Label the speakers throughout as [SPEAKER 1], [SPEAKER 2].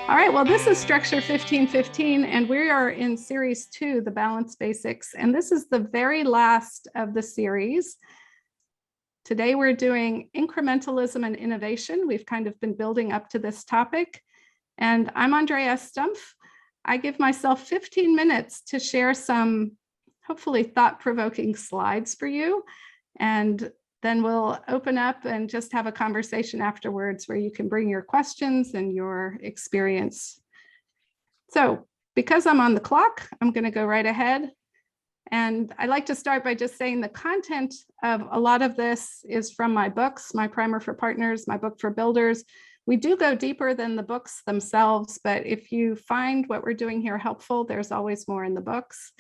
[SPEAKER 1] All right, well, this is Structure 1515, and we are in Series 2, the Balance Basics, and this is the very last of the series. Today we're doing incrementalism and innovation. We've kind of been building up to this topic, and I'm Andrea Stumpf. I give myself 15 minutes to share some hopefully thought-provoking slides for you, and then we'll open up and just have a conversation afterwards where you can bring your questions and your experience. So because I'm on the clock, I'm going to go right ahead. And I like to start by just saying the content of a lot of this is from my books, my Primer for Partners, my book for Builders. We do go deeper than the books themselves, but if you find what we're doing here helpful, there's always more in the books.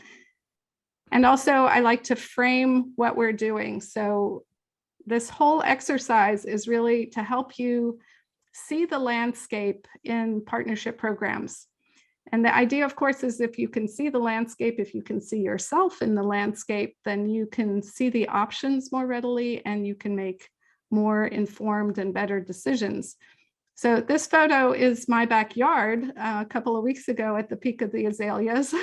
[SPEAKER 1] And also I like to frame what we're doing. So this whole exercise is really to help you see the landscape in partnership programs. And the idea, of course, is if you can see the landscape, if you can see yourself in the landscape, then you can see the options more readily and you can make more informed and better decisions. So this photo is my backyard a couple of weeks ago at the peak of the azaleas.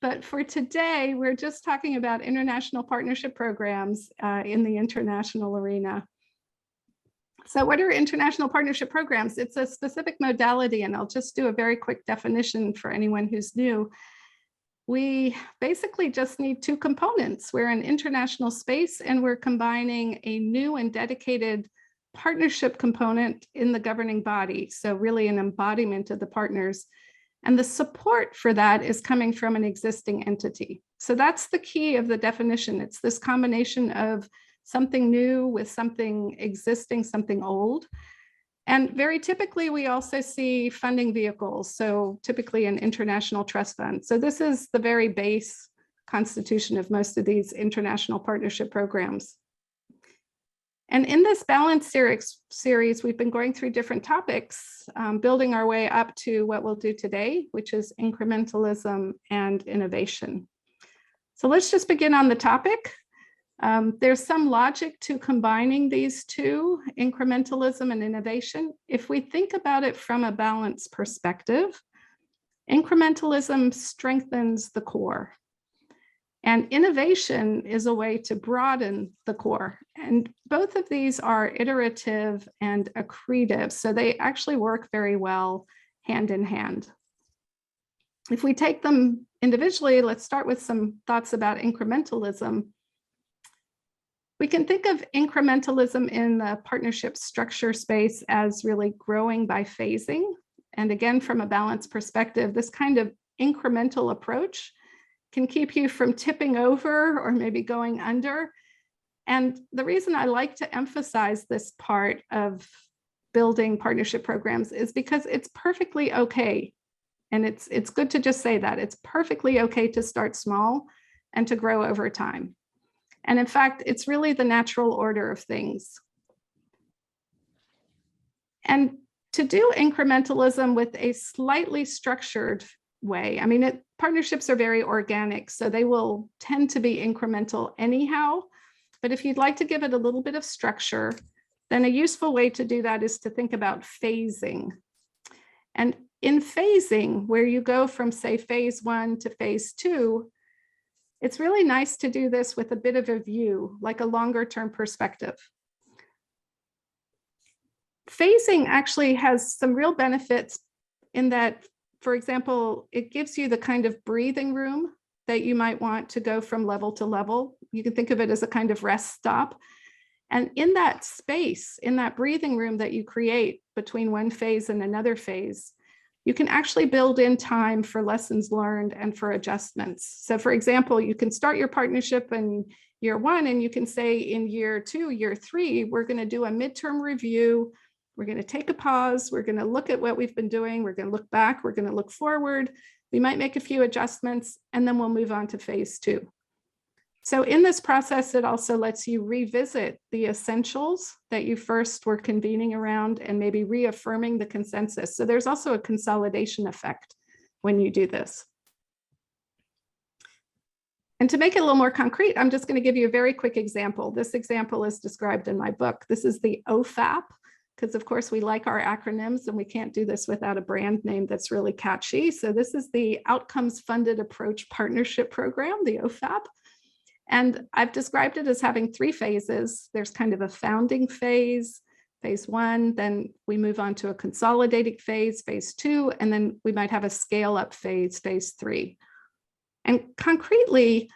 [SPEAKER 1] But for today, we're just talking about international partnership programs in the international arena. So what are international partnership programs? It's a specific modality, and I'll just do a very quick definition for anyone who's new. We basically just need two components. We're an international space, and we're combining a new and dedicated partnership component in the governing body. So really an embodiment of the partners. And the support for that is coming from an existing entity. So that's the key of the definition. It's this combination of something new with something existing, something old. And very typically, we also see funding vehicles. So typically an international trust fund. So this is the very base constitution of most of these international partnership programs. And in this Balance series, we've been going through different topics, building our way up to what we'll do today, which is incrementalism and innovation. So let's just begin on the topic. There's some logic to combining these two, incrementalism and innovation. If we think about it from a balance perspective, incrementalism strengthens the core. And innovation is a way to broaden the core. And both of these are iterative and accretive. So they actually work very well hand in hand. If we take them individually, let's start with some thoughts about incrementalism. We can think of incrementalism in the partnership structure space as really growing by phasing. And again, from a balance perspective, this kind of incremental approach can keep you from tipping over or maybe going under. And the reason I like to emphasize this part of building partnership programs is because it's perfectly okay. And it's good to just say that. It's perfectly okay to start small and to grow over time. And in fact, it's really the natural order of things. And to do incrementalism with a slightly structured way. I mean, partnerships are very organic, so they will tend to be incremental anyhow. But if you'd like to give it a little bit of structure, then a useful way to do that is to think about phasing. And in phasing, where you go from, say, phase 1 to phase 2, it's really nice to do this with a bit of a view, like a longer term perspective. Phasing actually has some real benefits in that, for example, it gives you the kind of breathing room that you might want to go from level to level. You can think of it as a kind of rest stop. And in that space, in that breathing room that you create between one phase and another phase, you can actually build in time for lessons learned and for adjustments. So for example, you can start your partnership in year 1, and you can say in year 2, year 3, we're going to do a midterm review. We're going to take a pause. We're going to look at what we've been doing. We're going to look back. We're going to look forward. We might make a few adjustments, and then we'll move on to phase 2. So in this process, it also lets you revisit the essentials that you first were convening around and maybe reaffirming the consensus. So there's also a consolidation effect when you do this. And to make it a little more concrete, I'm just going to give you a very quick example. This example is described in my book. This is the OFAP because of course we like our acronyms and we can't do this without a brand name that's really catchy. So this is the Outcomes Funded Approach Partnership Program, the OFAP. And I've described it as having 3 phases. There's kind of a founding phase, phase 1, then we move on to a consolidating phase, phase 2, and then we might have a scale up phase, phase 3. And concretely,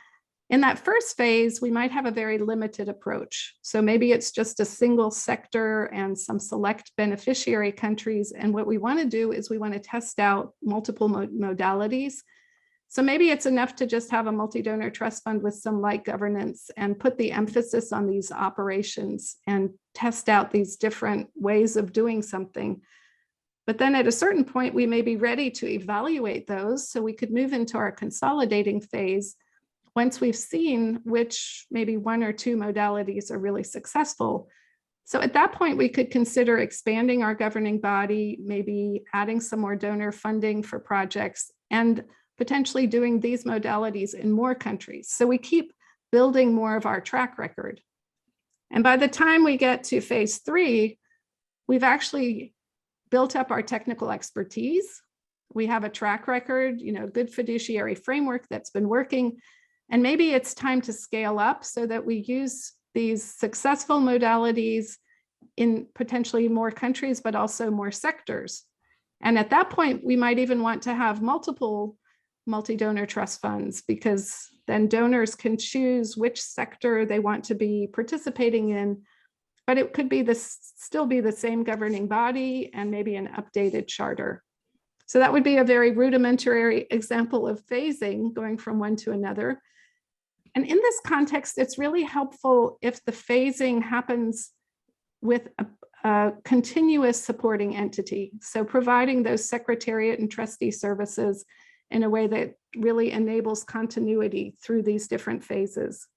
[SPEAKER 1] in that first phase, we might have a very limited approach. So maybe it's just a single sector and some select beneficiary countries. And what we want to do is we want to test out multiple modalities. So maybe it's enough to just have a multi-donor trust fund with some light governance and put the emphasis on these operations and test out these different ways of doing something. But then at a certain point, we may be ready to evaluate those. So we could move into our consolidating phase once we've seen which maybe 1 or 2 modalities are really successful. So at that point, we could consider expanding our governing body, maybe adding some more donor funding for projects, and potentially doing these modalities in more countries. So we keep building more of our track record. And by the time we get to phase 3, we've actually built up our technical expertise. We have a track record, good fiduciary framework that's been working. And maybe it's time to scale up so that we use these successful modalities in potentially more countries, but also more sectors. And at that point, we might even want to have multiple multi-donor trust funds, because then donors can choose which sector they want to be participating in, but it could be still be the same governing body and maybe an updated charter. So that would be a very rudimentary example of phasing, going from one to another. And in this context, it's really helpful if the phasing happens with a continuous supporting entity. So providing those secretariat and trustee services in a way that really enables continuity through these different phases.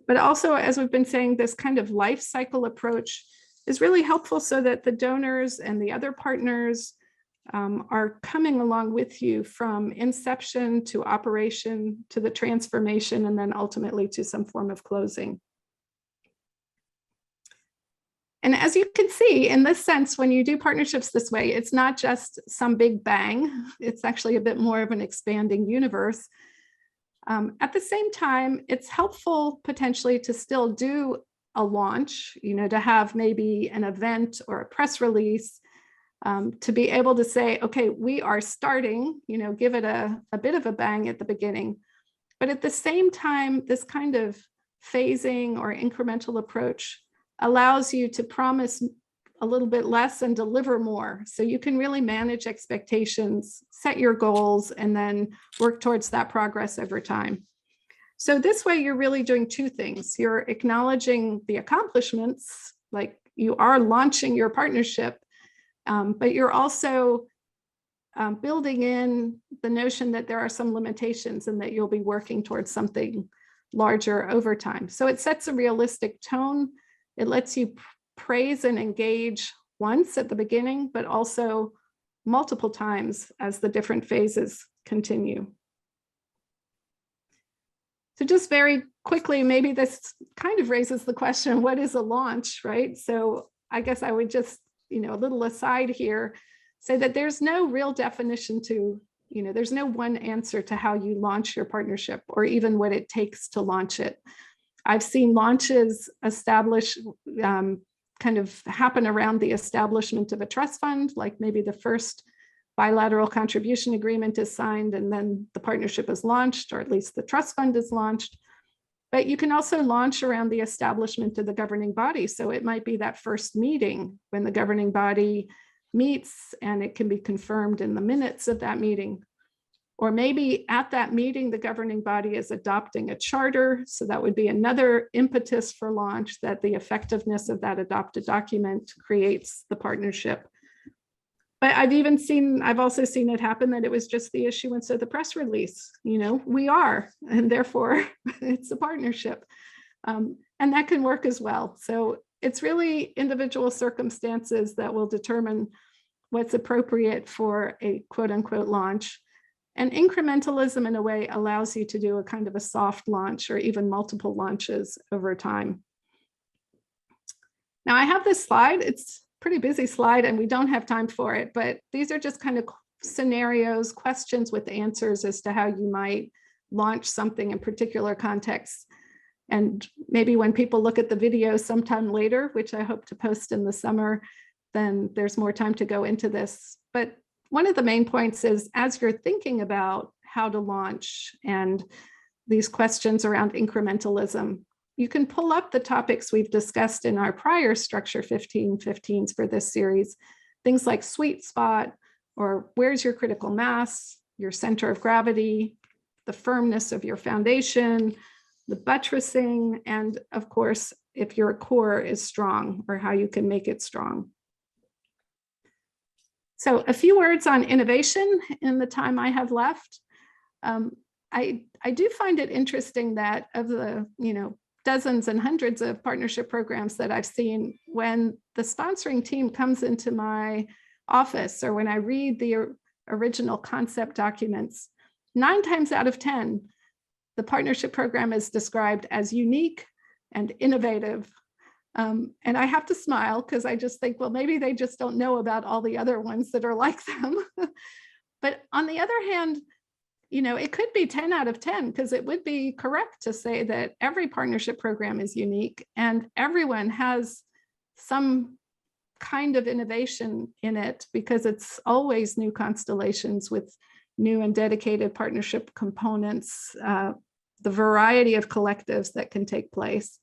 [SPEAKER 1] But also, as we've been saying, this kind of life cycle approach is really helpful so that the donors and the other partners are coming along with you from inception to operation to the transformation, and then ultimately to some form of closing. And as you can see, in this sense, when you do partnerships this way, it's not just some big bang. It's actually a bit more of an expanding universe. At the same time, it's helpful potentially to still do a launch, to have maybe an event or a press release, to be able to say, okay, we are starting, give it a bit of a bang at the beginning. But at the same time, this kind of phasing or incremental approach allows you to promise a little bit less and deliver more. So you can really manage expectations, set your goals, and then work towards that progress over time. So this way, you're really doing 2 things. You're acknowledging the accomplishments, like you are launching your partnership, but you're also building in the notion that there are some limitations and that you'll be working towards something larger over time. So it sets a realistic tone. It lets you praise and engage once at the beginning, but also multiple times as the different phases continue. So just very quickly, maybe this kind of raises the question, what is a launch, right? So I guess I would just, a little aside here, say that there's no real definition to, there's no one answer to how you launch your partnership or even what it takes to launch it. I've seen launches kind of happen around the establishment of a trust fund, like maybe the first bilateral contribution agreement is signed and then the partnership is launched, or at least the trust fund is launched. But you can also launch around the establishment of the governing body. So it might be that first meeting when the governing body meets, and it can be confirmed in the minutes of that meeting. Or maybe at that meeting, the governing body is adopting a charter. So that would be another impetus for launch, that the effectiveness of that adopted document creates the partnership. But I've also seen it happen that it was just the issuance of the press release. We are, and therefore it's a partnership. And that can work as well. So it's really individual circumstances that will determine what's appropriate for a quote unquote launch. And incrementalism, in a way, allows you to do a kind of a soft launch or even multiple launches over time. Now, I have this slide. It's pretty busy slide and we don't have time for it, but these are just kind of scenarios, questions with answers as to how you might launch something in particular contexts. And maybe when people look at the video sometime later, which I hope to post in the summer, then there's more time to go into this. But one of the main points is, as you're thinking about how to launch and these questions around incrementalism, you can pull up the topics we've discussed in our prior Structure 1515s for this series, things like sweet spot, or where's your critical mass, your center of gravity, the firmness of your foundation, the buttressing, and of course, if your core is strong or how you can make it strong. So a few words on innovation in the time I have left. I do find it interesting that of the dozens and hundreds of partnership programs that I've seen, when the sponsoring team comes into my office or when I read the original concept documents, 9 times out of 10, the partnership program is described as unique and innovative. And I have to smile because I just think, well, maybe they just don't know about all the other ones that are like them. But on the other hand, it could be 10 out of 10 because it would be correct to say that every partnership program is unique and everyone has some kind of innovation in it, because it's always new constellations with new and dedicated partnership components, the variety of collectives that can take place.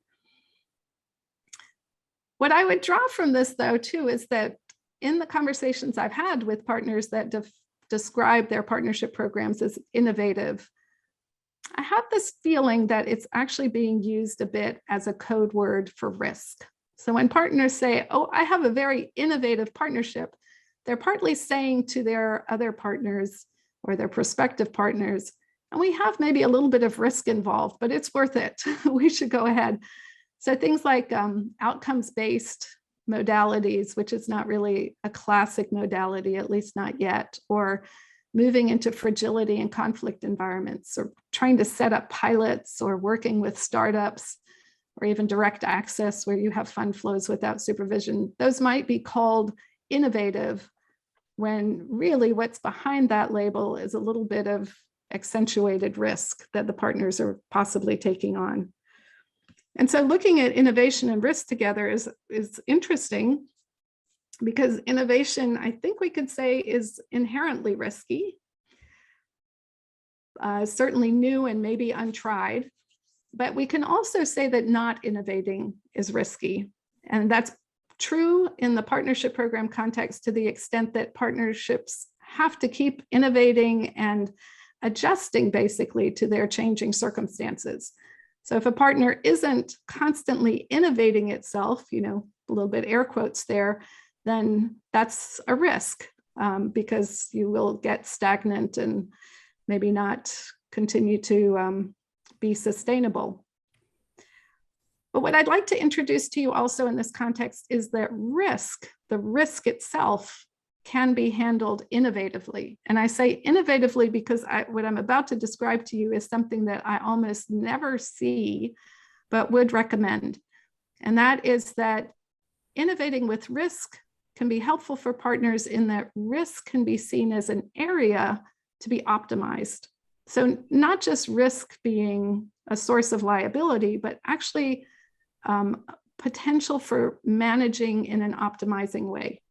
[SPEAKER 1] What I would draw from this, though, too, is that in the conversations I've had with partners that describe their partnership programs as innovative, I have this feeling that it's actually being used a bit as a code word for risk. So when partners say, oh, I have a very innovative partnership, they're partly saying to their other partners or their prospective partners, and we have maybe a little bit of risk involved, but it's worth it. We should go ahead. So things like outcomes-based modalities, which is not really a classic modality, at least not yet, or moving into fragility and conflict environments, or trying to set up pilots, or working with startups, or even direct access where you have fund flows without supervision. Those might be called innovative, when really what's behind that label is a little bit of accentuated risk that the partners are possibly taking on. And so looking at innovation and risk together is interesting, because innovation, I think we could say, is inherently risky, certainly new and maybe untried. But we can also say that not innovating is risky. And that's true in the partnership program context to the extent that partnerships have to keep innovating and adjusting basically to their changing circumstances. So if a partner isn't constantly innovating itself, a little bit air quotes there, then that's a risk, because you will get stagnant and maybe not continue to be sustainable. But what I'd like to introduce to you also in this context is that the risk itself, can be handled innovatively. And I say innovatively because what I'm about to describe to you is something that I almost never see, but would recommend. And that is that innovating with risk can be helpful for partners in that risk can be seen as an area to be optimized. So not just risk being a source of liability, but actually potential for managing in an optimizing way.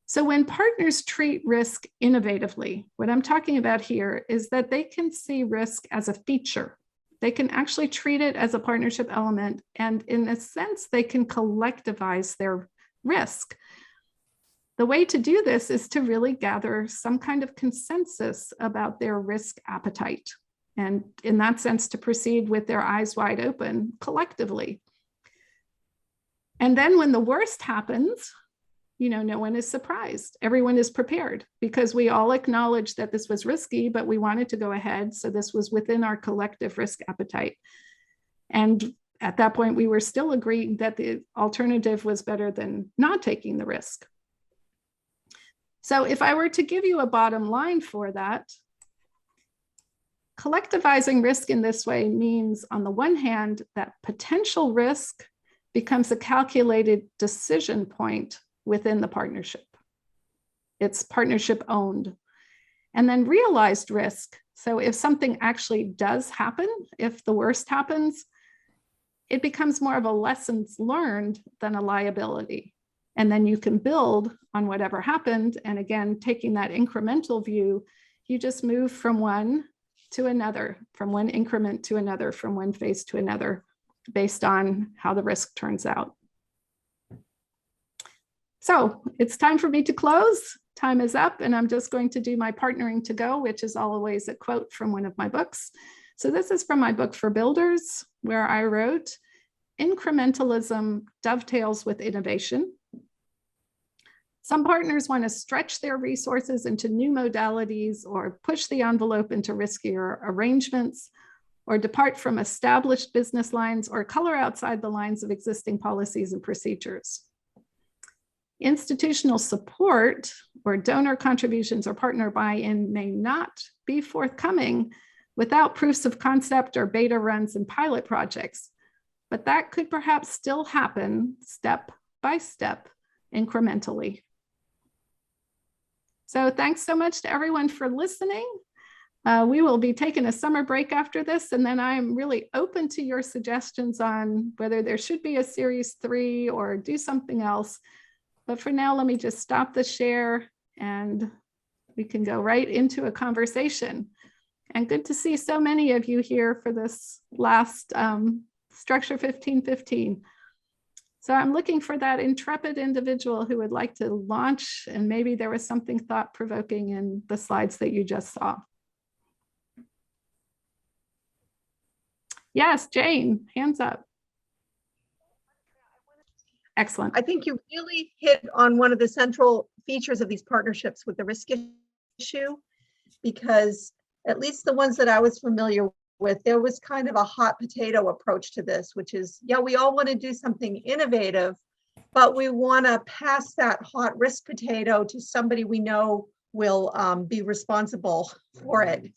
[SPEAKER 1] So when partners treat risk innovatively, what I'm talking about here is that they can see risk as a feature. They can actually treat it as a partnership element, and in a sense, they can collectivize their risk. The way to do this is to really gather some kind of consensus about their risk appetite, and in that sense, to proceed with their eyes wide open collectively. And then when the worst happens, no one is surprised. Everyone is prepared because we all acknowledge that this was risky, but we wanted to go ahead. So this was within our collective risk appetite. And at that point, we were still agreeing that the alternative was better than not taking the risk. So if I were to give you a bottom line for that, collectivizing risk in this way means, on the one hand, that potential risk becomes a calculated decision point within the partnership. It's partnership owned. And then realized risk. So if something actually does happen, if the worst happens, it becomes more of a lessons learned than a liability. And then you can build on whatever happened. And again, taking that incremental view, you just move from one to another, from one increment to another, from one phase to another, based on how the risk turns out. So it's time for me to close. Time is up, and I'm just going to do my partnering to go, which is always a quote from one of my books. So this is from my book for builders, where I wrote, incrementalism dovetails with innovation. Some partners want to stretch their resources into new modalities or push the envelope into riskier arrangements, or depart from established business lines or color outside the lines of existing policies and procedures. Institutional support or donor contributions or partner buy-in may not be forthcoming without proofs of concept or beta runs and pilot projects, but that could perhaps still happen step by step, incrementally. So thanks so much to everyone for listening. We will be taking a summer break after this, and then I'm really open to your suggestions on whether there should be a series 3 or do something else. But for now, let me just stop the share and we can go right into a conversation. And good to see so many of you here for this last Structure 1515. So I'm looking for that intrepid individual who would like to launch, and maybe there was something thought-provoking in the slides that you just saw. Yes, Jane, hands up. Excellent.
[SPEAKER 2] I think you really hit on one of the central features of these partnerships with the risk issue, because at least the ones that I was familiar with, there was kind of a hot potato approach to this, which is, yeah, we all want to do something innovative, but we want to pass that hot risk potato to somebody we know will be responsible for it.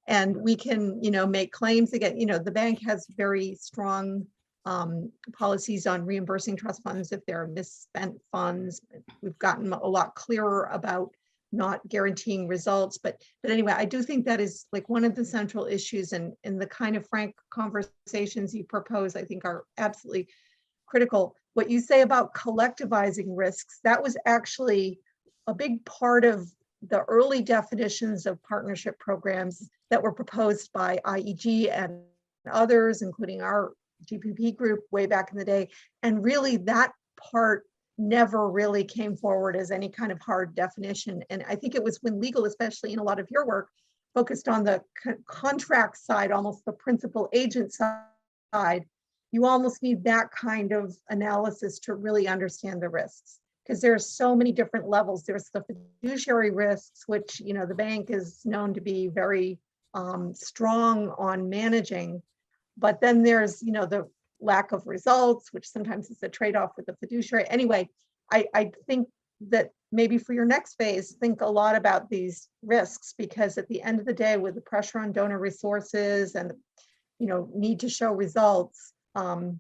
[SPEAKER 2] And we can, make claims again. The bank has very strong policies on reimbursing trust funds if they're misspent funds. We've gotten a lot clearer about not guaranteeing results, but anyway, I do think that is like one of the central issues, and the kind of frank conversations you propose, I think, are absolutely critical. What you say about collectivizing risks, that was actually a big part of the early definitions of partnership programs that were proposed by IEG and others, including our GPP group way back in the day. And really that part never really came forward as any kind of hard definition. And I think it was when legal, especially in a lot of your work, focused on the contract side, almost the principal agent side, you almost need that kind of analysis to really understand the risks, because there are so many different levels. There's the fiduciary risks, which the bank is known to be very strong on managing. But then there's, the lack of results, which sometimes is a trade-off with the fiduciary. Anyway, I think that maybe for your next phase, think a lot about these risks, because at the end of the day, with the pressure on donor resources and, need to show results, I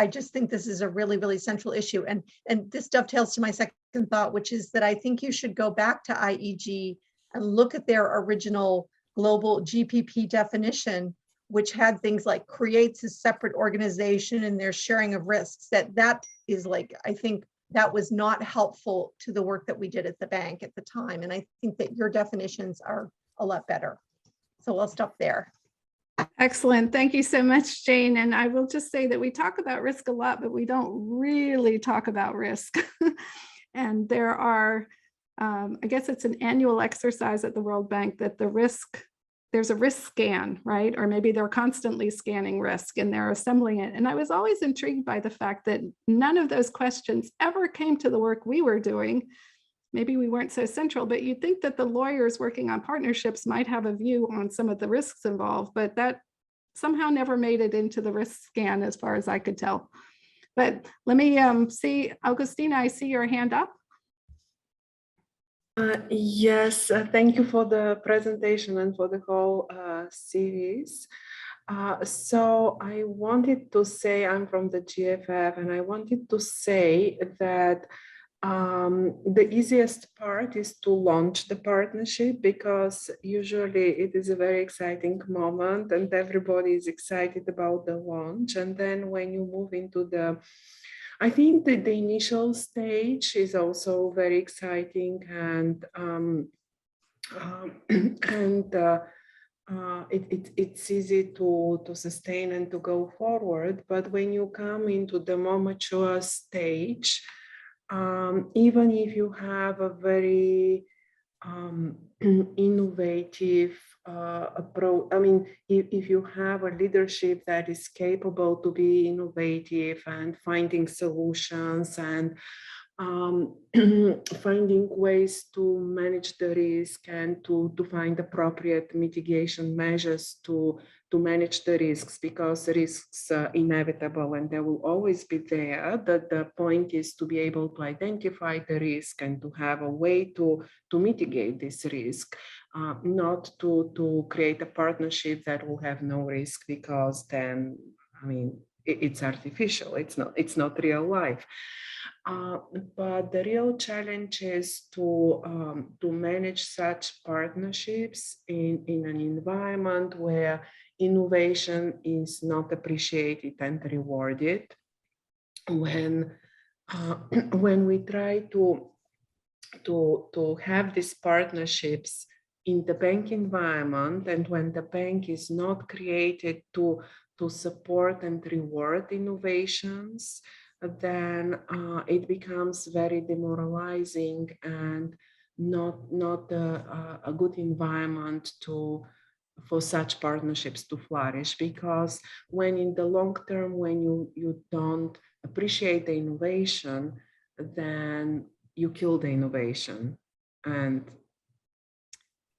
[SPEAKER 2] just think this is a really, really central issue. And this dovetails to my second thought, which is that I think you should go back to IEG and look at their original global GPP definition, which had things like creates a separate organization and their sharing of risks. That is like, I think that was not helpful to the work that we did at the bank at the time. And I think that your definitions are a lot better. So I'll stop there.
[SPEAKER 1] Excellent. Thank you so much, Jane. And I will just say that we talk about risk a lot, but we don't really talk about risk. And there are, I guess it's an annual exercise at the World Bank that there's a risk scan, right? Or maybe they're constantly scanning risk and they're assembling it. And I was always intrigued by the fact that none of those questions ever came to the work we were doing. Maybe we weren't so central, but you'd think that the lawyers working on partnerships might have a view on some of the risks involved, but that somehow never made it into the risk scan as far as I could tell. But let me see, Augustina, I see your hand up.
[SPEAKER 3] Yes, thank you for the presentation and for the whole series. So I wanted to say, I'm from the GFF, and I wanted to say that the easiest part is to launch the partnership, because usually it is a very exciting moment and everybody is excited about the launch. And then when you move into I think that the initial stage is also very exciting, and and it's easy to sustain and to go forward. But when you come into the more mature stage, even if you have a very innovative approach, I mean, if you have a leadership that is capable to be innovative and finding solutions and finding ways to manage the risk and to find appropriate mitigation measures to manage the risks, because risks are inevitable and they will always be there. The point is to be able to identify the risk and to have a way to mitigate this risk, not to create a partnership that will have no risk, because then, I mean, it's artificial, it's not real life. But the real challenge is to manage such partnerships in an environment where innovation is not appreciated and rewarded. When we try to have these partnerships in the bank environment, and when the bank is not created to support and reward innovations, then it becomes very demoralizing and not a good environment for such partnerships to flourish. Because when in the long term, when you don't appreciate the innovation, then you kill the innovation. And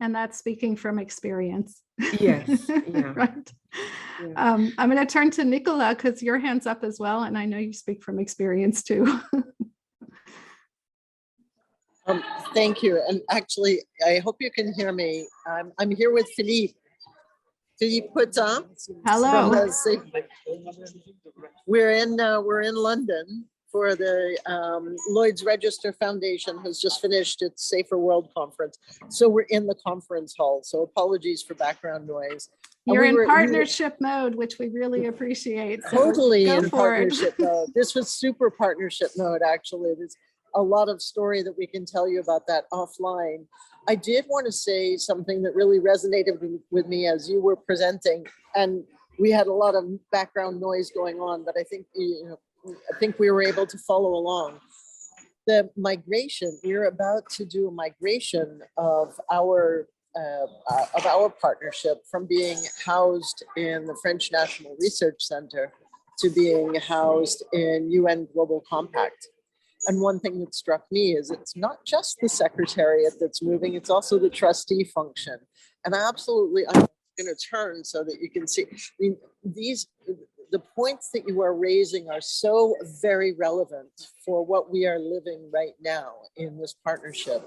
[SPEAKER 1] that's speaking from experience.
[SPEAKER 3] Yes, yeah.
[SPEAKER 1] Right.
[SPEAKER 3] Yeah.
[SPEAKER 1] I'm going to turn to Nicola, because your hand's up as well, and I know you speak from experience too.
[SPEAKER 4] Thank you. And actually, I hope you can hear me. I'm here with Philippe. Philippe Potin.
[SPEAKER 1] Hello.
[SPEAKER 4] We're in London for the Lloyd's Register Foundation has just finished its Safer World conference. So we're in the conference hall. So apologies for background noise.
[SPEAKER 1] You're in partnership mode, which we really appreciate. So
[SPEAKER 4] totally in partnership mode. This was super partnership mode, actually. There's a lot of story that we can tell you about that offline. I did want to say something that really resonated with me as you were presenting, and we had a lot of background noise going on, but I think we were able to follow along. The migration, we're about to do a migration of our partnership from being housed in the French National Research Center to being housed in UN Global Compact. And one thing that struck me is it's not just the secretariat that's moving, it's also the trustee function. And I'm going to turn so that you can see. I mean, the points that you are raising are so very relevant for what we are living right now in this partnership.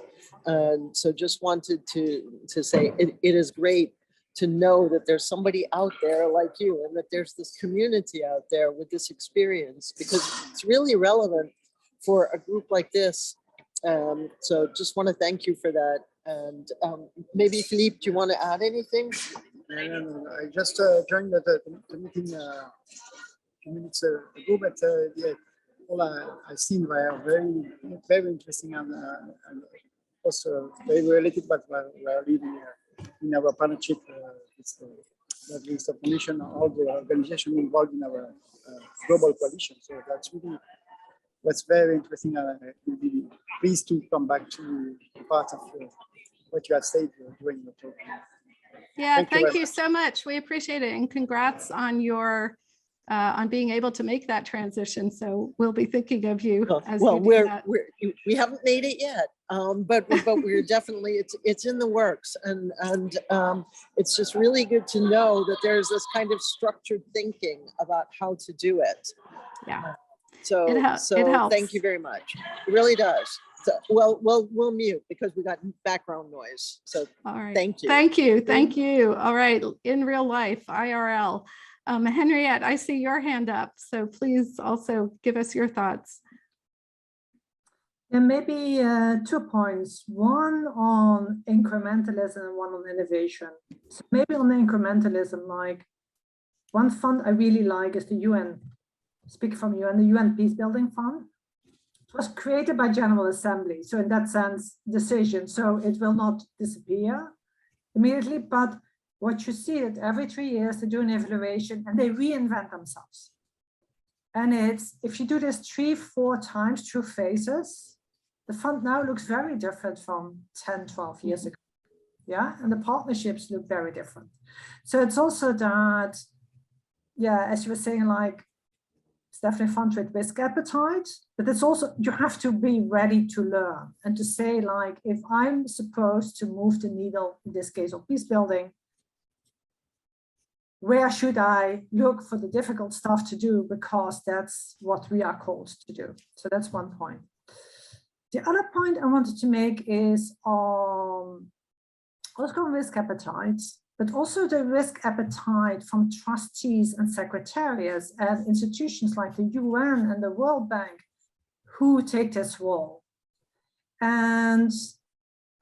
[SPEAKER 4] And so just wanted to say it is great to know that there's somebody out there like you, and that there's this community out there with this experience, because it's really relevant for a group like this. So just want to thank you for that. And maybe Philippe, do you want to add anything?
[SPEAKER 5] No. I just joined the meeting 2 minutes ago, but yeah, all I've seen were very interesting and also very related, but we are leading in our partnership with the list of nation, all the organizations involved in our global coalition. So that's really what's very interesting. I'm really pleased to come back to part of what you have said during your talk.
[SPEAKER 1] Yeah, thank you so much. We appreciate it, and congrats on your on being able to make that transition. So we'll be thinking of you as you do that.
[SPEAKER 4] We haven't made it yet, but we're definitely it's in the works, and it's just really good to know that there's this kind of structured thinking about how to do it.
[SPEAKER 1] Yeah.
[SPEAKER 4] So
[SPEAKER 1] it helps.
[SPEAKER 4] Thank you very much. It really does. So, well, we'll mute because we got background noise. So
[SPEAKER 1] All right.
[SPEAKER 4] thank you.
[SPEAKER 1] Thank you. Thank you. All right. In real life, IRL. Henriette, I see your hand up. So please also give us your thoughts.
[SPEAKER 6] And maybe 2 points, one on incrementalism and one on innovation. So maybe on the incrementalism, like one fund I really like is the UN, speaking from UN, the UN Peace Building Fund. It was created by General Assembly. So in that sense, decision, so it will not disappear immediately, but what you see that every 3 years they do an evaluation and they reinvent themselves. And it's, if you do this 3-4 times through phases, the fund now looks very different from 10, 12 years ago. Yeah, and the partnerships look very different. So it's also that, yeah, as you were saying, like, it's definitely fun with risk appetite, but it's also, you have to be ready to learn and to say, like, if I'm supposed to move the needle, in this case of peace building, where should I look for the difficult stuff to do? Because that's what we are called to do. So that's one point. The other point I wanted to make is also on risk appetite, but also the risk appetite from trustees and secretariats and institutions like the UN and the World Bank who take this role. And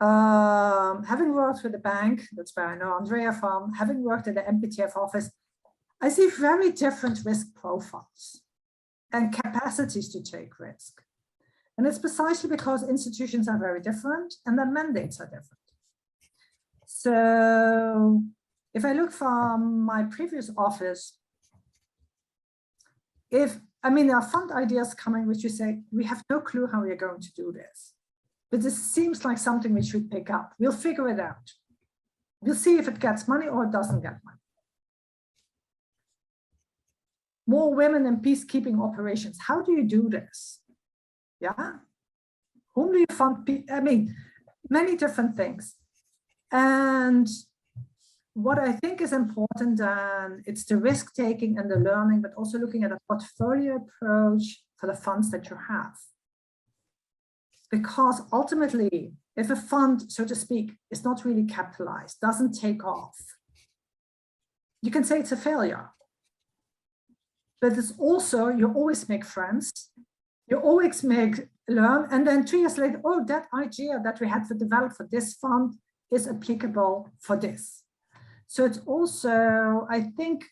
[SPEAKER 6] having worked with the bank, that's where I know Andrea from, having worked at the MPTF office, I see very different risk profiles and capacities to take risk. And it's precisely because institutions are very different and their mandates are different. So if I look from my previous office, there are fund ideas coming which you say, we have no clue how we are going to do this. But this seems like something we should pick up. We'll figure it out. We'll see if it gets money or it doesn't get money. More women in peacekeeping operations. How do you do this? Yeah. Whom do you fund? Many different things. And what I think is important, it's the risk taking and the learning, but also looking at a portfolio approach for the funds that you have. Because ultimately, if a fund, so to speak, is not really capitalized, doesn't take off, you can say it's a failure. But it's also, you always make friends, you always learn, and then 2 years later, oh, that idea that we had to develop for this fund is applicable for this. So it's also, I think,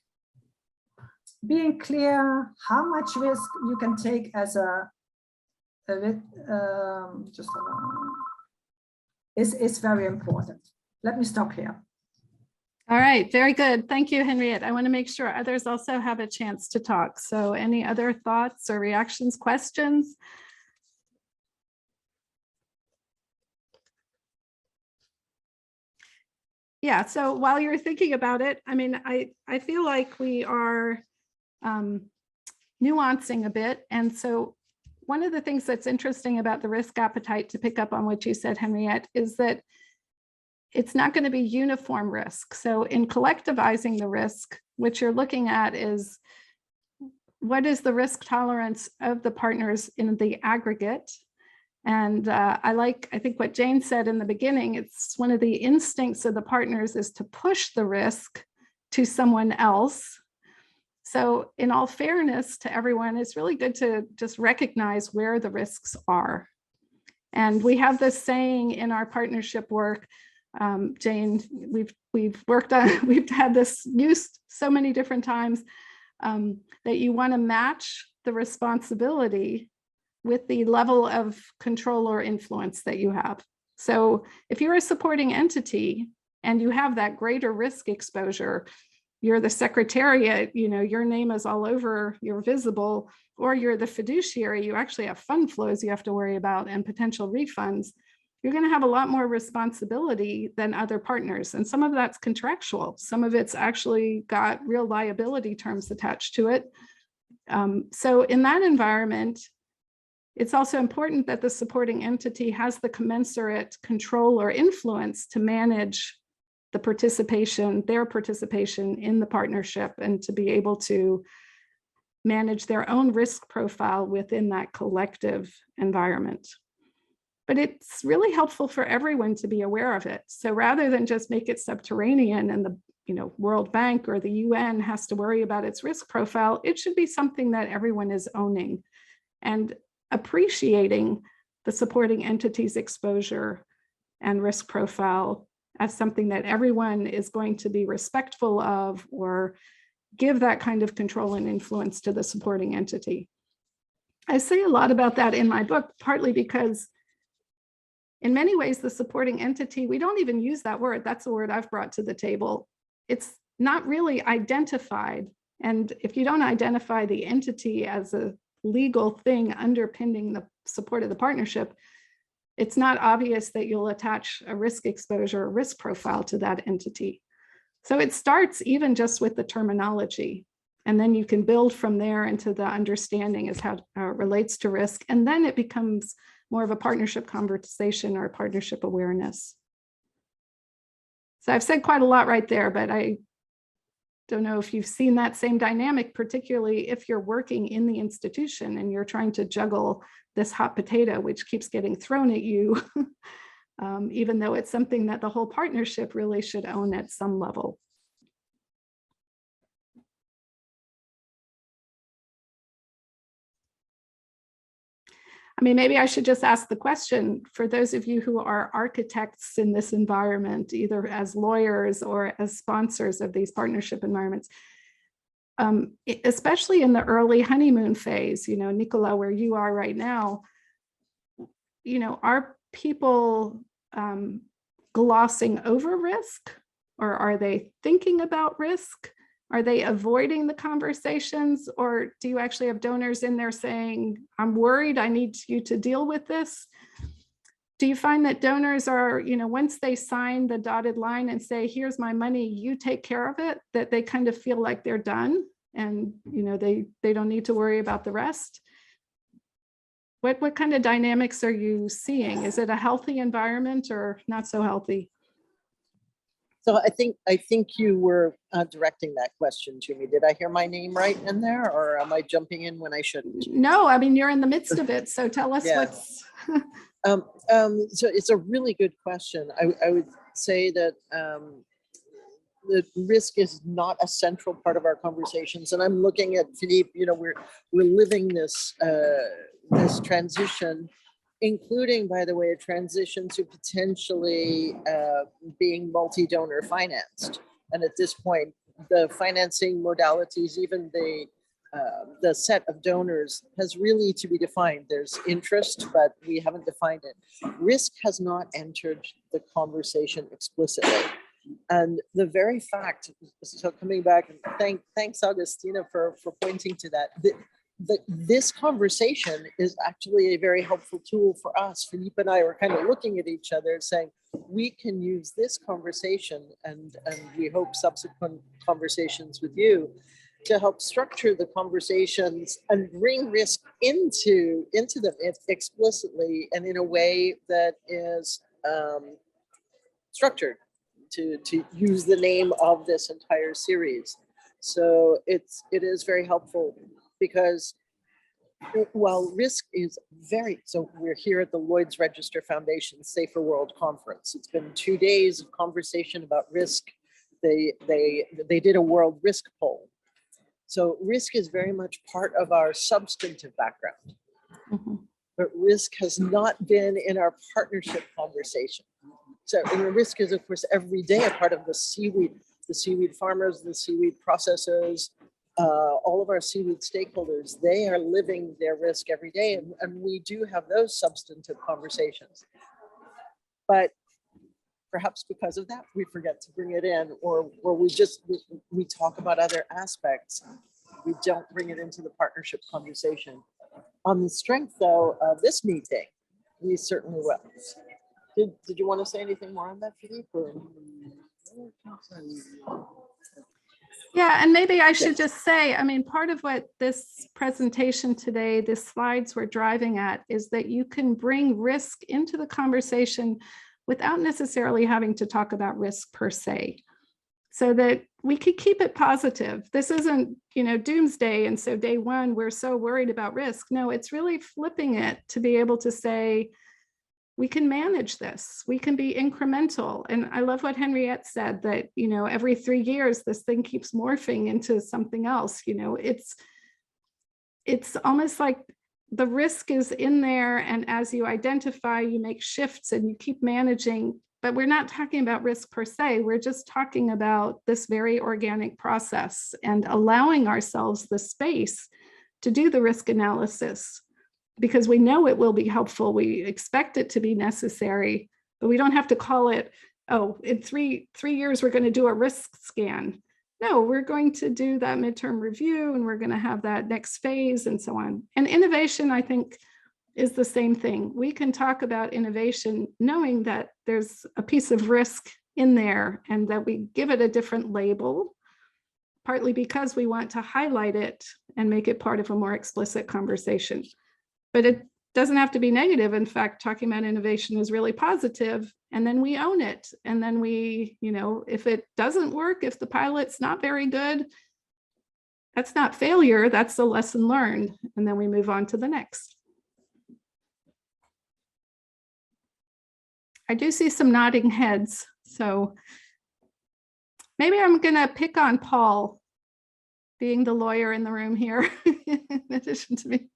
[SPEAKER 6] being clear how much risk you can take as is very important. Let me stop here.
[SPEAKER 1] All right, very good. Thank you, Henriette. I want to make sure others also have a chance to talk. So any other thoughts or reactions, questions? Yeah, so while you're thinking about it, I feel like we are nuancing a bit. And so one of the things that's interesting about the risk appetite, to pick up on what you said, Henriette, is that it's not going to be uniform risk. So in collectivizing the risk, what you're looking at is what is the risk tolerance of the partners in the aggregate. And I think what Jane said in the beginning, it's one of the instincts of the partners is to push the risk to someone else. So in all fairness to everyone, it's really good to just recognize where the risks are. And we have this saying in our partnership work, Jane, we've had this used so many different times, that you want to match the responsibility with the level of control or influence that you have. So if you're a supporting entity and you have that greater risk exposure, you're the secretariat, your name is all over, you're visible, or you're the fiduciary, you actually have fund flows you have to worry about and potential refunds, you're going to have a lot more responsibility than other partners. And some of that's contractual. Some of it's actually got real liability terms attached to it. So in that environment, it's also important that the supporting entity has the commensurate control or influence to manage their participation in the partnership, and to be able to manage their own risk profile within that collective environment. but it's really helpful for everyone to be aware of it. So rather than just make it subterranean and the World Bank or the UN has to worry about its risk profile, it should be something that everyone is owning and appreciating the supporting entity's exposure and risk profile as something that everyone is going to be respectful of or give that kind of control and influence to the supporting entity. I say a lot about that in my book, partly because in many ways, the supporting entity, we don't even use that word. That's a word I've brought to the table. It's not really identified. And if you don't identify the entity as a legal thing underpinning the support of the partnership, it's not obvious that you'll attach a risk exposure or risk profile to that entity. So it starts even just with the terminology, and then you can build from there into the understanding as how it relates to risk. And then it becomes more of a partnership conversation or partnership awareness. So I've said quite a lot right there, but I don't know if you've seen that same dynamic, particularly if you're working in the institution and you're trying to juggle this hot potato, which keeps getting thrown at you, even though it's something that the whole partnership really should own at some level. I mean, maybe I should just ask the question for those of you who are architects in this environment, either as lawyers or as sponsors of these partnership environments, especially in the early honeymoon phase, Nicola, where you are right now, are people glossing over risk, or are they thinking about risk? Are they avoiding the conversations, or do you actually have donors in there saying, I'm worried, I need you to deal with this? Do you find that donors are, once they sign the dotted line and say, here's my money, you take care of it, that they kind of feel like they're done and, they don't need to worry about the rest? What kind of dynamics are you seeing? Is it a healthy environment or not so healthy?
[SPEAKER 4] So I think you were directing that question to me. Did I hear my name right in there, or am I jumping in when I shouldn't?
[SPEAKER 1] No, I mean, you're in the midst of it. So tell us what's.
[SPEAKER 4] So it's a really good question. I would say that the risk is not a central part of our conversations, and I'm looking at Philippe. We're living this this transition, including, by the way, a transition to potentially being multi-donor financed. And at this point, the financing modalities, even the set of donors, has really to be defined. There's interest, but we haven't defined it. Risk has not entered the conversation explicitly. And the very fact, so coming back, and thanks, Augustina, for pointing to that. This conversation is actually a very helpful tool for us. Philippe and I were kind of looking at each other saying, we can use this conversation and we hope subsequent conversations with you to help structure the conversations and bring risk into them explicitly and in a way that is structured, to use the name of this entire series. So it is very helpful, because while risk is so we're here at the Lloyd's Register Foundation Safer World Conference. It's been 2 days of conversation about risk. They did a world risk poll. So risk is very much part of our substantive background, but risk has not been in our partnership conversation. So risk is, of course, every day a part of the seaweed farmers, the seaweed processors, all of our seaweed stakeholders. They are living their risk every day, and we do have those substantive conversations. But perhaps because of that, we forget to bring it in, or we talk about other aspects. We don't bring it into the partnership conversation. On the strength, though, of this meeting, we certainly will. Did you want to say anything more on that, Philippe? Or?
[SPEAKER 1] Yeah, and maybe I should just say, I mean, part of what this presentation today, the slides we're driving at, is that you can bring risk into the conversation without necessarily having to talk about risk per se, so that we could keep it positive. This isn't, doomsday, and so day one, we're so worried about risk. No, it's really flipping it to be able to say, we can manage this. We can be incremental. And I love what Henriette said, that, you know, every 3 years, this thing keeps morphing into something else. You know, it's almost like the risk is in there. And as you identify, you make shifts and you keep managing, but we're not talking about risk per se. We're just talking about this very organic process and allowing ourselves the space to do the risk analysis, because we know it will be helpful. We expect it to be necessary, but we don't have to call it, oh, in three years, we're going to do a risk scan. No, we're going to do that midterm review, and we're going to have that next phase and so on. And innovation, I think, is the same thing. We can talk about innovation knowing that there's a piece of risk in there and that we give it a different label, partly because we want to highlight it and make it part of a more explicit conversation. But it doesn't have to be negative. In fact, talking about innovation is really positive, and then we own it. And then we, you know, if it doesn't work, if the pilot's not very good, that's not failure, that's a lesson learned. And then we move on to the next. I do see some nodding heads. So maybe I'm gonna pick on Paul, being the lawyer in the room here, in addition to me.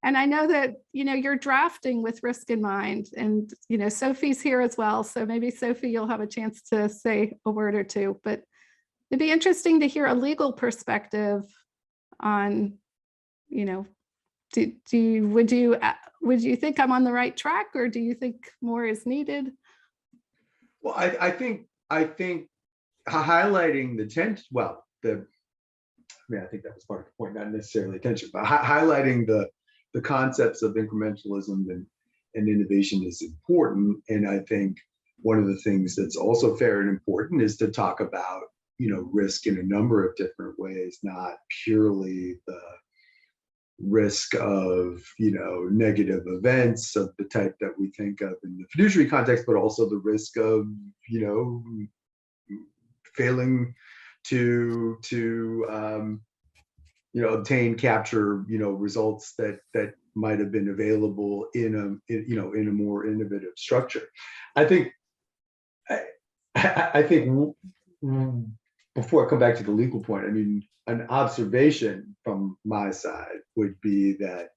[SPEAKER 1] And I know that, you know, you're drafting with risk in mind, and, you know, Sophie's here as well. So maybe Sophie, you'll have a chance to say a word or two, but it'd be interesting to hear a legal perspective on, you know, would you think I'm on the right track, or do you think more is needed?
[SPEAKER 7] Well, I think highlighting the tension, well, I think that was part of the point, not necessarily tension, but highlighting the concepts of incrementalism and innovation is important. And I think one of the things that's also fair and important is to talk about, you know, risk in a number of different ways, not purely the risk of, you know, negative events of the type that we think of in the fiduciary context, but also the risk of, you know, failing to you know, obtain, capture, you know, results that might have been available in a more innovative structure. I think before I come back to the legal point, I mean, an observation from my side would be that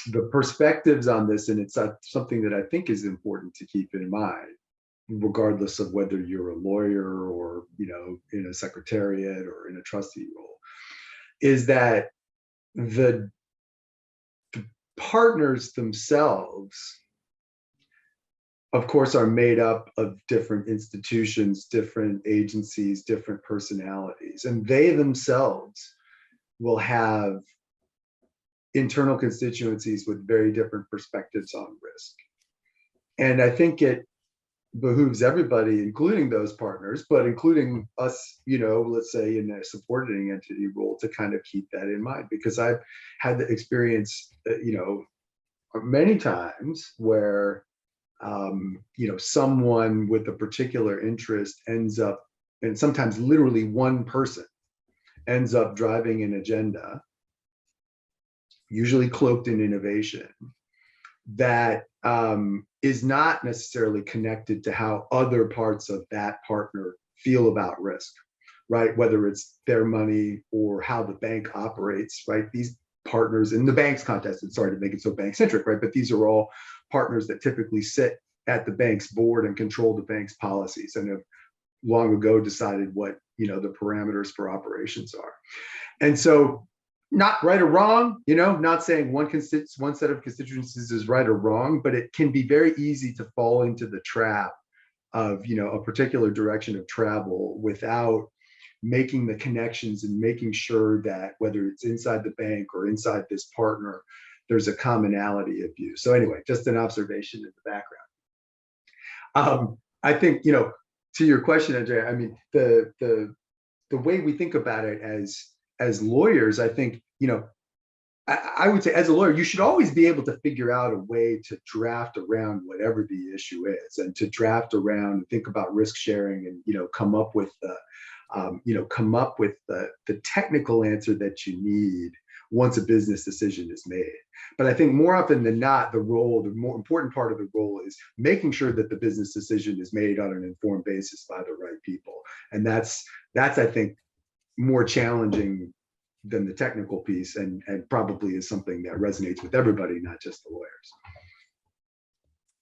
[SPEAKER 7] the perspectives on this, and it's something that I think is important to keep in mind, regardless of whether you're a lawyer or, you know, in a secretariat or in a trustee role, is that the partners themselves, of course, are made up of different institutions, different agencies, different personalities, and they themselves will have internal constituencies with very different perspectives on risk. And I think it behooves everybody, including those partners, but including us, you know, let's say in a supporting entity role, to kind of keep that in mind, because I've had the experience, you know, many times where, you know, someone with a particular interest ends up, and sometimes literally one person ends up driving an agenda, usually cloaked in innovation, that is not necessarily connected to how other parts of that partner feel about risk, right? Whether it's their money or how the bank operates, right? These partners in the bank's context, and sorry to make it so bank-centric, right? But these are all partners that typically sit at the bank's board and control the bank's policies, and have long ago decided what, you know, the parameters for operations are. And so, not right or wrong, you know, not saying one set of constituencies is right or wrong, but it can be very easy to fall into the trap of, you know, a particular direction of travel without making the connections and making sure that whether it's inside the bank or inside this partner, there's a commonality of view. So anyway, just an observation in the background. I think, you know, to your question, Andrea, I mean, the way we think about it as lawyers, I think, you know, I would say as a lawyer, you should always be able to figure out a way to draft around whatever the issue is, and to draft around and think about risk sharing, and, you know, come up with the, the technical answer that you need once a business decision is made. But I think more often than not, the more important part of the role is making sure that the business decision is made on an informed basis by the right people. And that's I think, more challenging than the technical piece, and probably is something that resonates with everybody, not just the lawyers.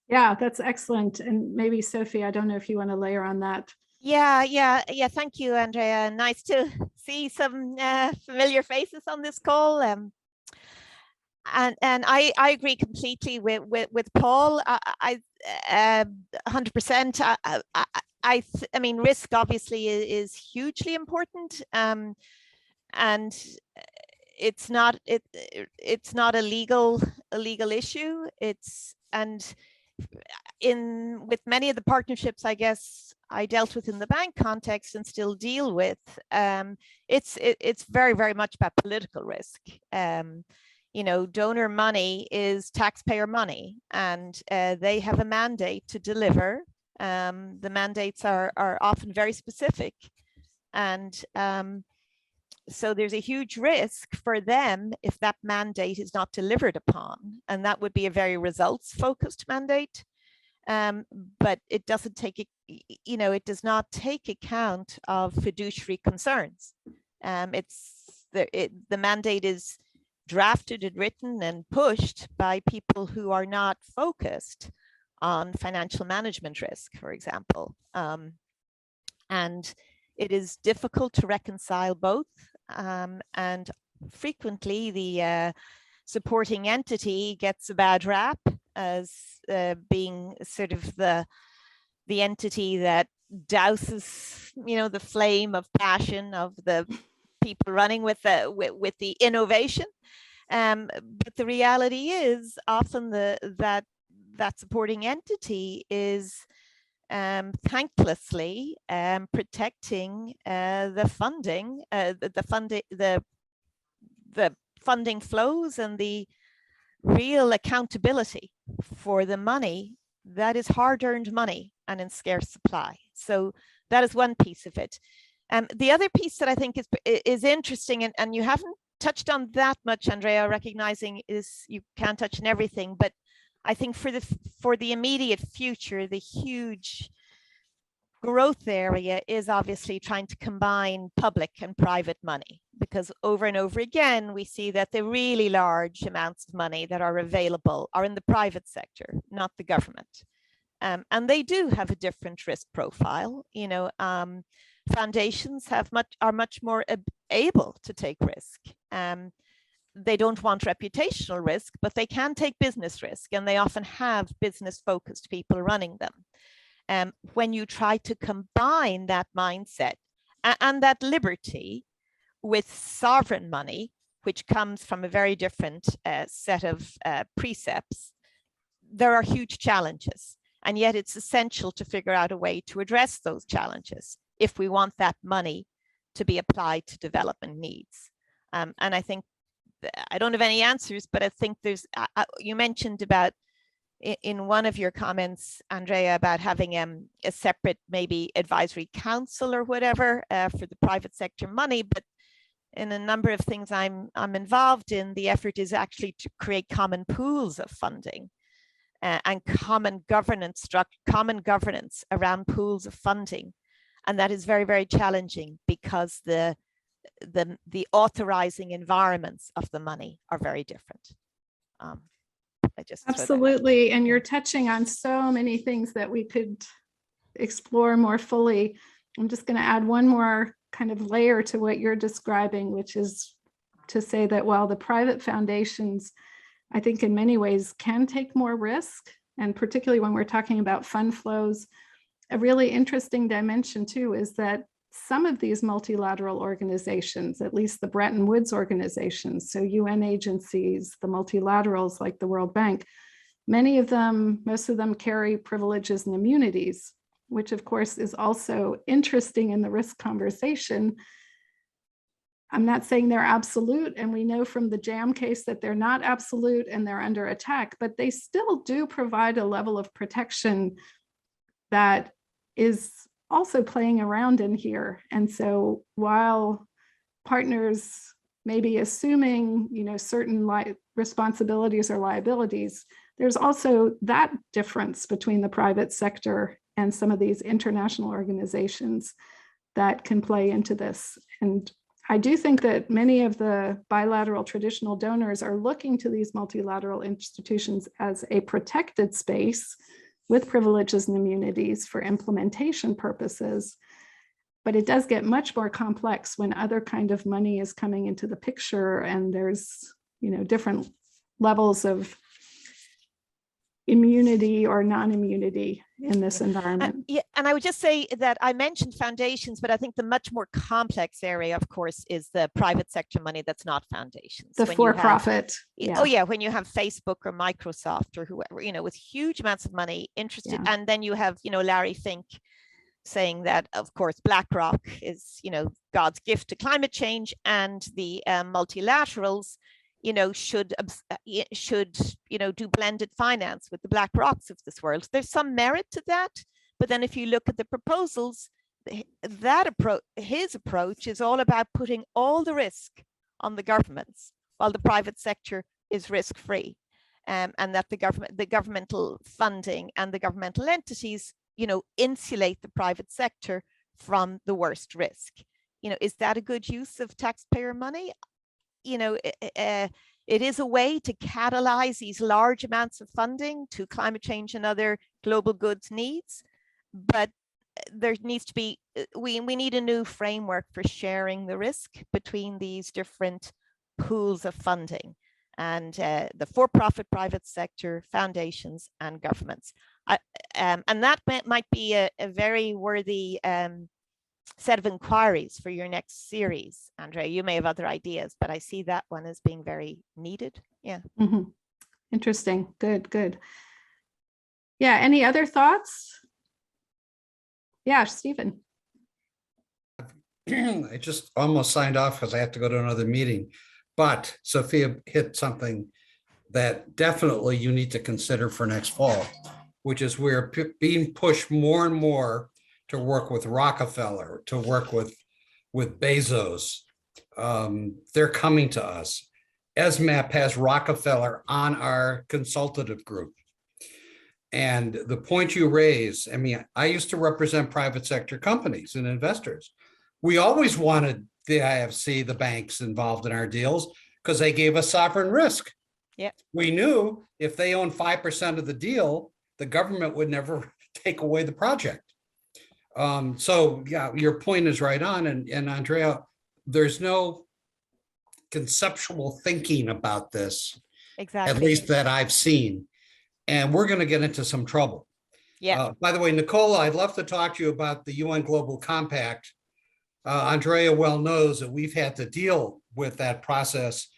[SPEAKER 1] Yeah, that's excellent. And maybe Sophie, I don't know if you want to layer on that.
[SPEAKER 8] Yeah. Thank you, Andrea. Nice to see some familiar faces on this call. And I agree completely with Paul. I 100%. I mean, risk obviously is hugely important, and it's not a legal issue. With many of the partnerships, I guess, I dealt with in the bank context and still deal with, it's very, very much about political risk. You know, donor money is taxpayer money, and they have a mandate to deliver. The mandates are often very specific, and so there's a huge risk for them if that mandate is not delivered upon, and that would be a very results-focused mandate. But it doesn't take, it does not take account of fiduciary concerns. The mandate is drafted and written and pushed by people who are not focused on financial management risk, for example. And it is difficult to reconcile both. And frequently the supporting entity gets a bad rap as being sort of the entity that douses, the flame of passion of the people running with the innovation. But the reality is often that supporting entity is thanklessly protecting the funding flows and the real accountability for the money that is hard-earned money and in scarce supply. So that is one piece of it. The other piece that I think is interesting, and you haven't touched on that much, Andrea, recognizing is you can't touch on everything, but I think for the immediate future, the huge growth area is obviously trying to combine public and private money, because over and over again, we see that the really large amounts of money that are available are in the private sector, not the government. And they do have a different risk profile. Foundations are much more able to take risk. They don't want reputational risk, but they can take business risk, and they often have business-focused people running them. When you try to combine that mindset and that liberty with sovereign money, which comes from a very different set of precepts, there are huge challenges. And yet it's essential to figure out a way to address those challenges if we want that money to be applied to development needs. And I think, I don't have any answers, but I think there's, you mentioned about, in one of your comments, Andrea, about having a separate maybe advisory council or whatever for the private sector money, but in a number of things I'm involved in, the effort is actually to create common pools of funding and common governance around pools of funding. And that is very, very challenging because the authorizing environments of the money are very different.
[SPEAKER 1] Absolutely. And you're touching on so many things that we could explore more fully. I'm just going to add one more kind of layer to what you're describing, which is to say that while the private foundations, I think in many ways can take more risk, and particularly when we're talking about fund flows, a really interesting dimension too is that some of these multilateral organizations, at least the Bretton Woods organizations, so UN agencies, the multilaterals like the World Bank, most of them carry privileges and immunities, which of course is also interesting in the risk conversation. I'm not saying they're absolute, and we know from the JAM case that they're not absolute and they're under attack, but they still do provide a level of protection that is also playing around in here. And so while partners maybe assuming, certain responsibilities or liabilities, there's also that difference between the private sector and some of these international organizations that can play into this. And I do think that many of the bilateral traditional donors are looking to these multilateral institutions as a protected space with privileges and immunities for implementation purposes. But it does get much more complex when other kind of money is coming into the picture, and there's, different levels of immunity or non-immunity in this environment.
[SPEAKER 8] Yeah, and I would just say that I mentioned foundations, but I think the much more complex area, of course, is the private sector money that's not foundations.
[SPEAKER 1] The for-profit.
[SPEAKER 8] Oh yeah, when you have Facebook or Microsoft or whoever, with huge amounts of money interested, and then you have, Larry Fink saying that, of course, BlackRock is, God's gift to climate change, and the multilaterals, should do blended finance with the BlackRocks of this world. There's some merit to that, but then if you look at the proposals, his approach is all about putting all the risk on the governments, while the private sector is risk-free, and that the governmental funding and the governmental entities, insulate the private sector from the worst risk. Is that a good use of taxpayer money? It is a way to catalyze these large amounts of funding to climate change and other global goods needs, but there needs to be, we need a new framework for sharing the risk between these different pools of funding, and the for-profit private sector, foundations, and governments. And that might be a very worthy set of inquiries for your next series, Andrea. You may have other ideas, but I see that one as being very needed. Yeah.
[SPEAKER 1] Mm-hmm. Interesting. Good. Yeah. Any other thoughts? Yeah, Stephen.
[SPEAKER 9] I just almost signed off because I have to go to another meeting, but Sophia hit something that definitely you need to consider for next fall, which is we're being pushed more and more to work with Rockefeller, to work with Bezos. They're coming to us. ESMAP has Rockefeller on our consultative group. And the point you raise, I used to represent private sector companies and investors. We always wanted the IFC, the banks involved in our deals, because they gave us sovereign risk.
[SPEAKER 8] Yeah.
[SPEAKER 9] We knew if they owned 5% of the deal, the government would never take away the project. So yeah, your point is right on. And Andrea, there's no conceptual thinking about this,
[SPEAKER 8] exactly,
[SPEAKER 9] at least that I've seen. And we're going to get into some trouble.
[SPEAKER 8] Yeah.
[SPEAKER 9] By the way, Nicola, I'd love to talk to you about the UN Global Compact. Andrea well knows that we've had to deal with that process,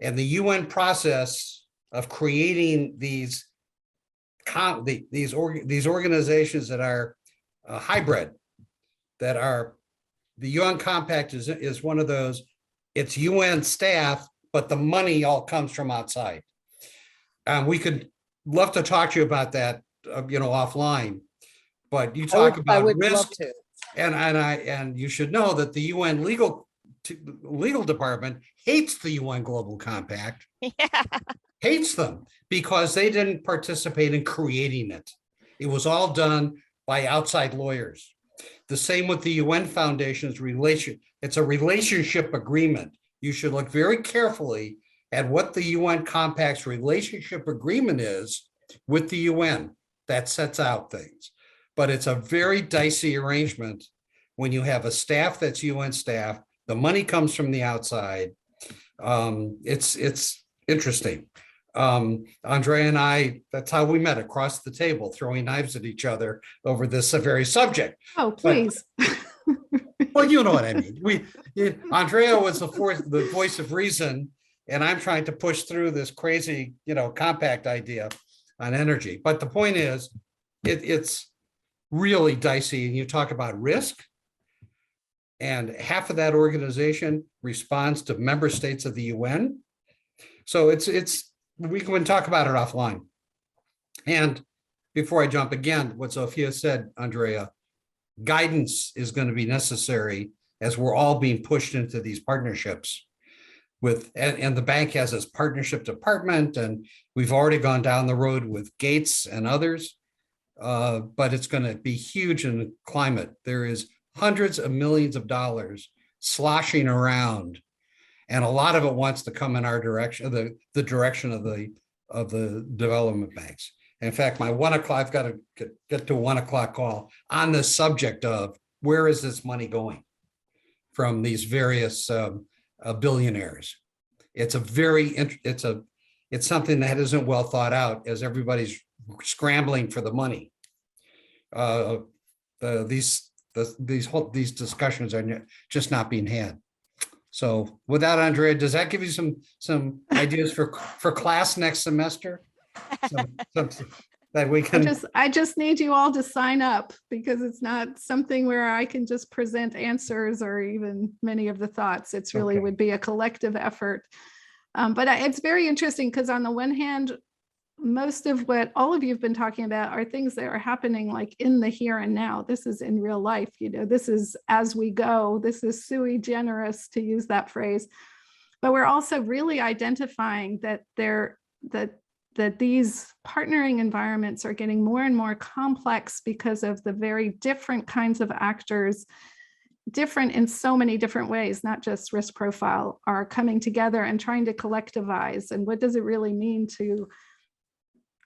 [SPEAKER 9] and the UN process of creating these organizations that are hybrid, that are, the UN Compact is one of those. It's UN staff, but the money all comes from outside. We could love to talk to you about that, offline. But you talk about
[SPEAKER 4] I would
[SPEAKER 9] risk,
[SPEAKER 4] love to.
[SPEAKER 9] and you should know that the UN legal department hates the UN Global Compact.
[SPEAKER 8] Yeah.
[SPEAKER 9] Hates them because they didn't participate in creating it. It was all done by outside lawyers. The same with the UN Foundation's relation. It's a relationship agreement. You should look very carefully at what the UN Compact's relationship agreement is with the UN. That sets out things. But it's a very dicey arrangement when you have a staff that's UN staff, the money comes from the outside. It's interesting. Andrea and I, that's how we met, across the table, throwing knives at each other over this very subject.
[SPEAKER 1] Oh, please.
[SPEAKER 9] Well, you know what I mean. Andrea was the voice of reason, and I'm trying to push through this crazy, compact idea on energy. But the point is, it's really dicey, and you talk about risk, and half of that organization responds to member states of the UN. So we can talk about it offline. And before I jump again, what Sophia said, Andrea, guidance is going to be necessary as we're all being pushed into these partnerships. and the bank has its partnership department, and we've already gone down the road with Gates and others. But it's going to be huge in the climate. There is hundreds of millions of dollars sloshing around, and a lot of it wants to come in our direction, the direction of the development banks. In fact, my 1 o'clock, I've got to get to a 1 o'clock call on the subject of where is this money going from these various billionaires. It's it's something that isn't well thought out as everybody's scrambling for the money. These discussions are just not being had. So with that, Andrea, does that give you some ideas for class next semester? That we can.
[SPEAKER 1] I just need you all to sign up, because it's not something where I can just present answers or even many of the thoughts. It's really
[SPEAKER 9] Okay.
[SPEAKER 1] would be a collective effort. But it's very interesting because on the one hand, most of what all of you have been talking about are things that are happening like in the here and now. This is in real life, this is as we go. This is sui generis, to use that phrase. But we're also really identifying that these partnering environments are getting more and more complex because of the very different kinds of actors, different in so many different ways, not just risk profile, are coming together and trying to collectivize. And what does it really mean to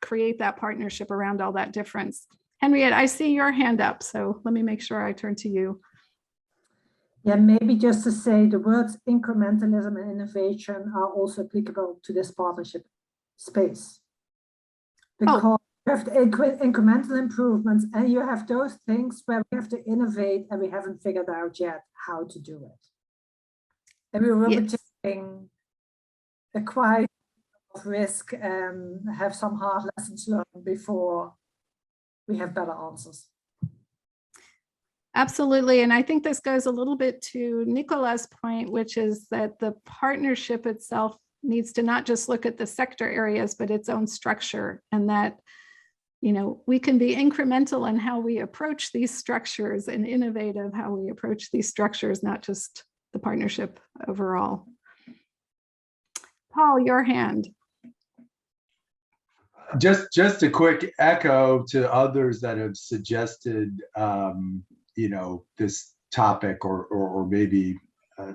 [SPEAKER 1] create that partnership around all that difference? Henriette, I see your hand up, so let me make sure I turn to you.
[SPEAKER 6] Yeah, maybe just to say the words incrementalism and innovation are also applicable to this partnership space. Because you have the incremental improvements, and you have those things where we have to innovate and we haven't figured out yet how to do it. And we will be taking a quite of risk and have some hard lessons learned before we have better answers.
[SPEAKER 1] Absolutely. And I think this goes a little bit to Nicola's point, which is that the partnership itself needs to not just look at the sector areas, but its own structure, and that, we can be incremental in how we approach these structures and innovative how we approach these structures, not just the partnership overall. Paul, your hand.
[SPEAKER 7] Just a quick echo to others that have suggested, this topic or maybe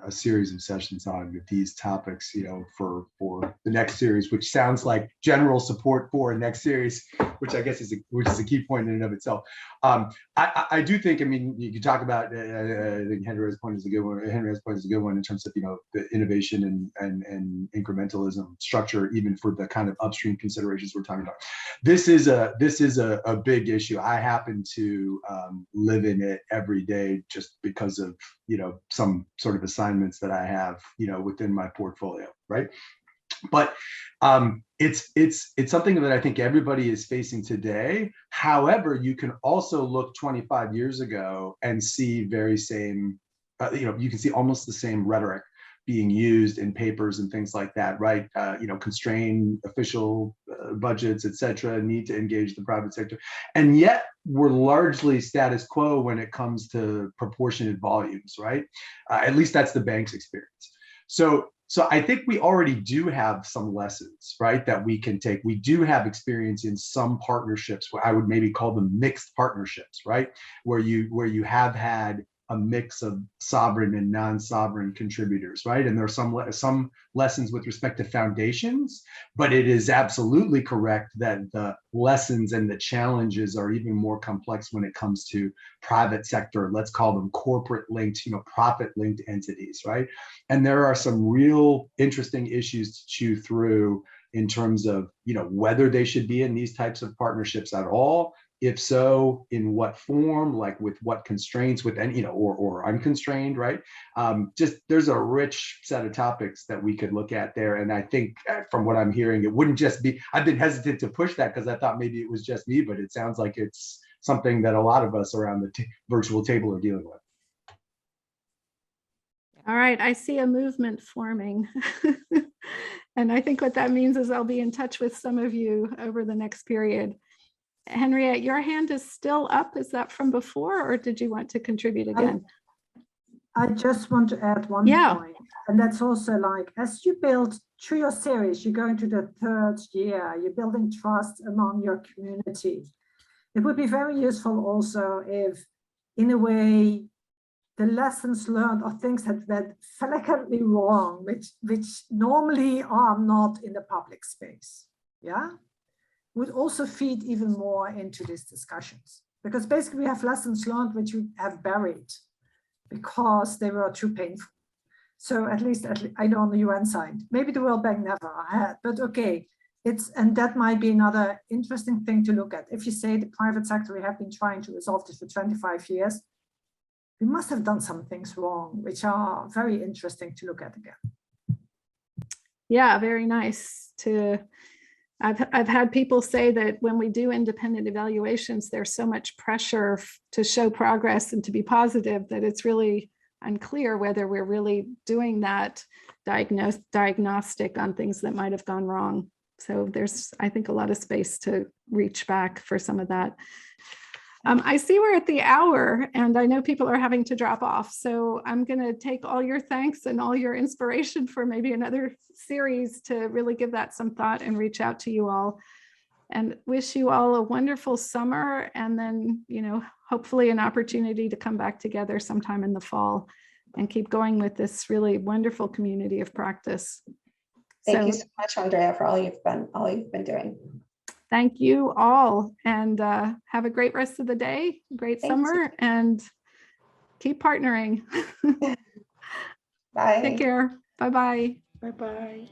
[SPEAKER 7] a series of sessions on these topics, for the next series, which sounds like general support for a next series, which I guess is a key point in and of itself. I do think, you could talk about, I think Henrietta's point is a good one. Henrietta's point is a good one in terms of, the innovation and incrementalism structure, even for the kind of upstream considerations we're talking about. This is a big issue. I happen to live in it every day just because of, some sort of assignments that I have, within my portfolio, right? But it's something that I think everybody is facing today. However, you can also look 25 years ago and see very same, you can see almost the same rhetoric being used in papers and things like that, right? Constrain official budgets, et cetera, need to engage the private sector. And yet we're largely status quo when it comes to proportionate volumes, right? At least that's the bank's experience. So I think we already do have some lessons, right, that we can take. We do have experience in some partnerships, where I would maybe call them mixed partnerships, right? Where you have had a mix of sovereign and non-sovereign contributors, right? And there are some lessons with respect to foundations, but it is absolutely correct that the lessons and the challenges are even more complex when it comes to private sector, let's call them corporate linked, profit linked entities, right? And there are some real interesting issues to chew through in terms of, whether they should be in these types of partnerships at all. If so, in what form, like with what constraints, with any, or unconstrained, right? Just there's a rich set of topics that we could look at there. And I think from what I'm hearing, it wouldn't just be, I've been hesitant to push that because I thought maybe it was just me, but it sounds like it's something that a lot of us around the virtual table are dealing with.
[SPEAKER 1] All right, I see a movement forming. And I think what that means is I'll be in touch with some of you over the next period. Henriette, your hand is still up. Is that from before, or did you want to contribute again?
[SPEAKER 6] I just want to add one
[SPEAKER 1] Yeah.
[SPEAKER 6] point, and that's also like, as you build through your series, you're going to the 3rd year, you're building trust among your community. It would be very useful also if, in a way, the lessons learned or things that went flagrantly wrong, which normally are not in the public space, yeah, would also feed even more into these discussions. Because basically we have lessons learned which we have buried because they were too painful. So at least I know on the UN side, maybe the World Bank never had, but okay. And that might be another interesting thing to look at. If you say the private sector, we have been trying to resolve this for 25 years, we must have done some things wrong, which are very interesting to look at again.
[SPEAKER 1] Yeah, very nice to, I've had people say that when we do independent evaluations, there's so much pressure to show progress and to be positive that it's really unclear whether we're really doing that diagnostic on things that might have gone wrong. So there's, I think, a lot of space to reach back for some of that. I see we're at the hour and I know people are having to drop off. So I'm going to take all your thanks and all your inspiration for maybe another series to really give that some thought and reach out to you all, and wish you all a wonderful summer. And then, you know, hopefully an opportunity to come back together sometime in the fall and keep going with this really wonderful community of practice.
[SPEAKER 10] Thank you so much, Andrea, for all you've been doing.
[SPEAKER 1] Thank you all, and have a great rest of the day, great summer, and keep partnering.
[SPEAKER 10] Bye.
[SPEAKER 1] Take care. Bye-bye.
[SPEAKER 3] Bye-bye.